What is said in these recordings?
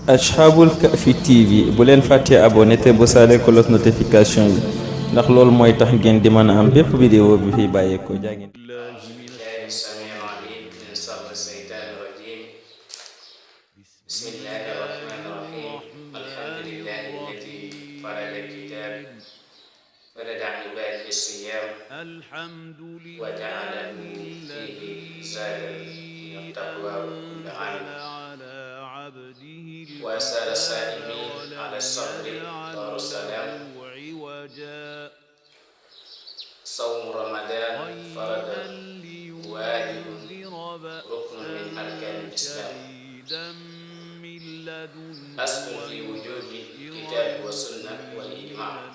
Ashabul Kahfi TV bu leen fàttee abonné te bu saale cloche notification yi ndax loolu mooy tax ngeen di mën a am bépp vidéo bi fi bàyyeekoo jaa ngeen. billahi samii alim min sarri seytaani rajim bismillahi rahmani rahim alhamdulillahi alladi farada alkitab farada ibadihi siyam wa ja'alahu fihi zadan min attaqwa wa وأسال السائمين على الصبر دار السلام صوم رمضان فرض واجب ركن من أركان الإسلام أصل في وجود الكتاب والسنة والإجماع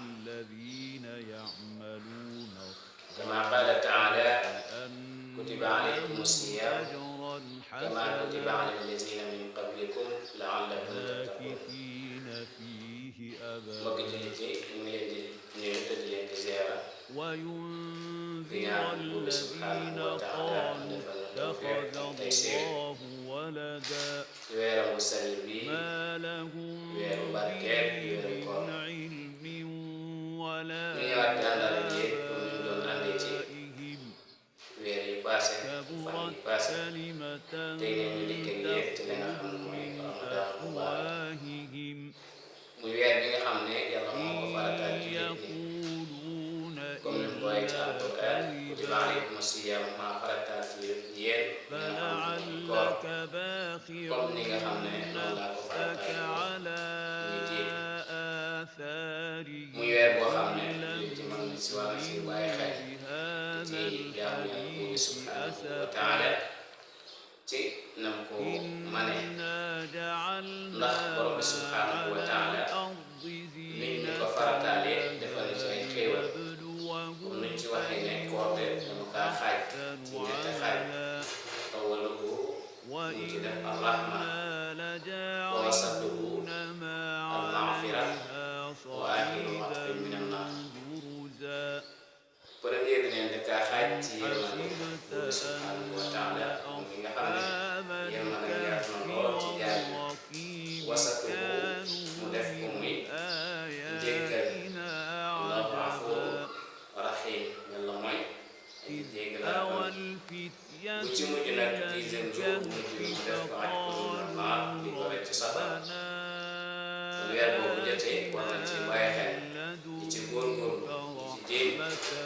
كما قال تعالى كتب عليكم الصيام كما كتب على الذين من قبلكم لعلكم تتقون mbokki jullit yi ñu ngi leen di nuyu te di leen di ziara di ñaan Buur bi subhaanahu wa taala defal na tawfiq tey siir ci weeram bu sell bi weeru barkeel weeru koor ñu ñëwaat di àndal ak yéen comme ñu doon àndee ci weer yi passé fan yi passé tey ne ñu dikk ak yéen ci li nga xam ne mooy Ramadan Mubarak muy weer bi nga xam ne yàlla moo ko farataal ci nit ñi comme ni mu ko waxee ci alquran kutiba alaykumu siyaam maa farataal ci yéen nga xam ne koor comme ni nga xam ne noonu laa ko farataal nit yi muy weer boo xam ne nit ci mën na si war a si bàyyi xel ci jaamu yàlla Buur bi subhanahu wa taala ci nam ko mane ndax borom bi subhanahu wa taala nit ñi ko farataalee defal ci ay xéewal comme niñ ci waxee ne koor de dama kaa xaaj ci ñetti xaaj awaluhu mu ci def arrahma wa wasatuhu almaghfira wa axiru waqtin min annar premier bi neen da kaa xaaj ci yërmande Buur bi subhanahu wa taala moom mi nga xam ne yërmande yaatu na lool ci jaam wasatuhu mu def ko muy njéggal allahu afuur rahim yàlla mooy ay jéggalaa bu ci mujj nag dixième jour mujj mu def ko aj ko normal di ko rek ci safar weer boobu jotee war nañ ci bàyyi xel di ci góorgóorlu di ci jéem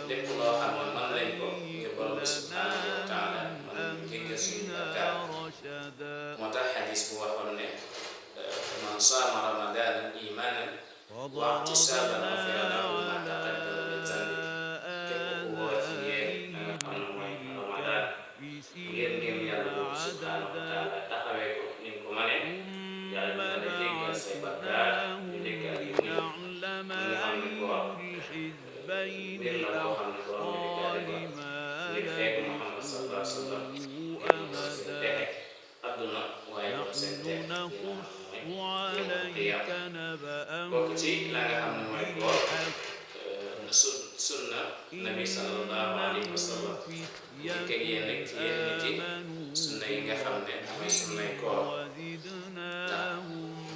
lépp loo xam ne mën nañ ko ngir borom bi subhanahu wa taala mën nañ jéggal suñu bakkaar moo tax xadis bu waxoon ne man saama ramadaana imaanan wa ihtisaaban ghufira lahu ma taqaddama min zanbi képp ku woor ci yéen na nga xam ne mooy ramadaan ngeen ngeen yàlla boobu subhanahu wa taala taxawee ko ni ko mane yàlla dina la jéggal say bakkaar ñu nekk ak yu néew nga xam ne koor mbir la boo xam ne borom bi jaare ko ngir xeetu Muhammad sallallahu alayhi wa sallam ngir mu doon seen texe adduna waaye doon seen texe li nga xam ne mooy yawmal qiyaama bokk ci la nga xam ne mooy koor sunna nabi sallallahu alayhi wa sallam dikk ak yéen rek ci yenn nit yi sunna yi nga xam ne mooy sunnay koor ndax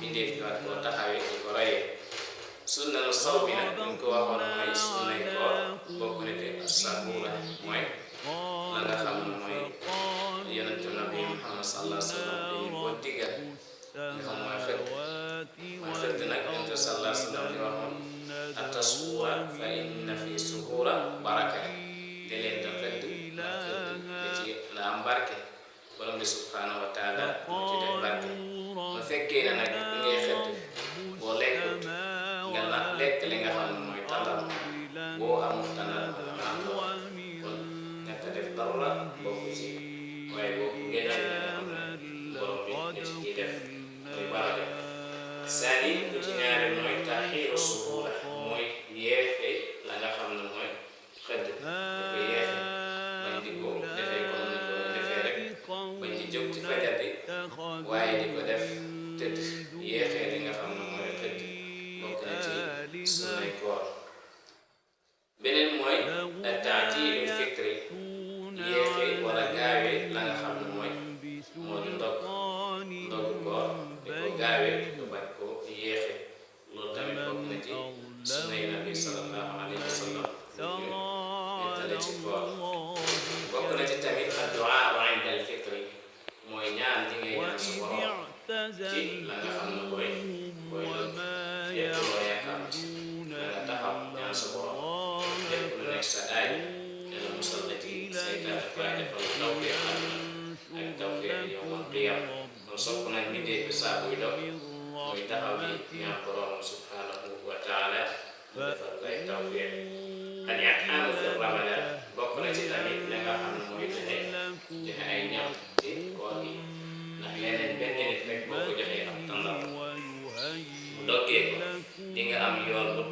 bindeef ñu war koo taxawee di ko rayee sunna lu saw bi nag buñ ko waxoon mooy sunnay koor bokk na te as-sabuura mooy la nga xam ne mooy yonentu nabi Muhammad sallallahu alayhi wa sallam dañu ko diggal nga xam mooy xëdd nag yonentu sallallahu alayhi wa sallam di waxoon at-tasbuura fa inna fi suhuura baraka de leen da xëdd ndax xëdd da ci la am barke borom bi subhanahu wa taala moo ci def barke ma fekkee na nag ngay xëdd boo lekkut nga la lekk li nga xam ne mooy tàndal boo amul tàndal encore kon nekk def dara bokk ci waaye boobu ngeen ci nga xam ne borom bi nga ci ciy def muy baraka saani bu ci ñaare mooy taxiiru suhuura mooy yeexe la nga xam ne mooy xëdd da ko yeexe bañ di ko defee comme ni ko defee rek bañ di jóg ci fajar bi waaye di ko def tëdd yeexee li nga xam ne mooy xëdd bokk na ci sunnay koor beneen mooy ta'jiilul fitri yeexee wala gaawee la nga xam ne mooy moo di ndog ndogu koor gaawee nga bañ ko yéexe loolu tamit bokk na ci sunnay nabi sallallahu alayhi wa sallam ñu nettale ci koor bokk na ci tamit addu'a inda al-fitri mooy ñaan di ngay ñaan sa borom ci la nga xam ne koy lëkk lépp loo yaakaar na nga taxaw ñaan sa borom lépp lu nekk sa aay dana musal la ci seytaan ak waaye defal tawfiq ak tawfiq yawmal qiyaama kon sopp nañ mi dee bi saa buy dog muy taxaw di ñaan borom subhanahu wa taala mu defal koy tawfiq ak i'aanu fi ramadan bokk na ci tamit la nga xam ne mooy joxe ay ñam ci koor gi ndax leneen benn nit rek boo ko joxee ab tàndal bu doggee ko di nga am yoon bu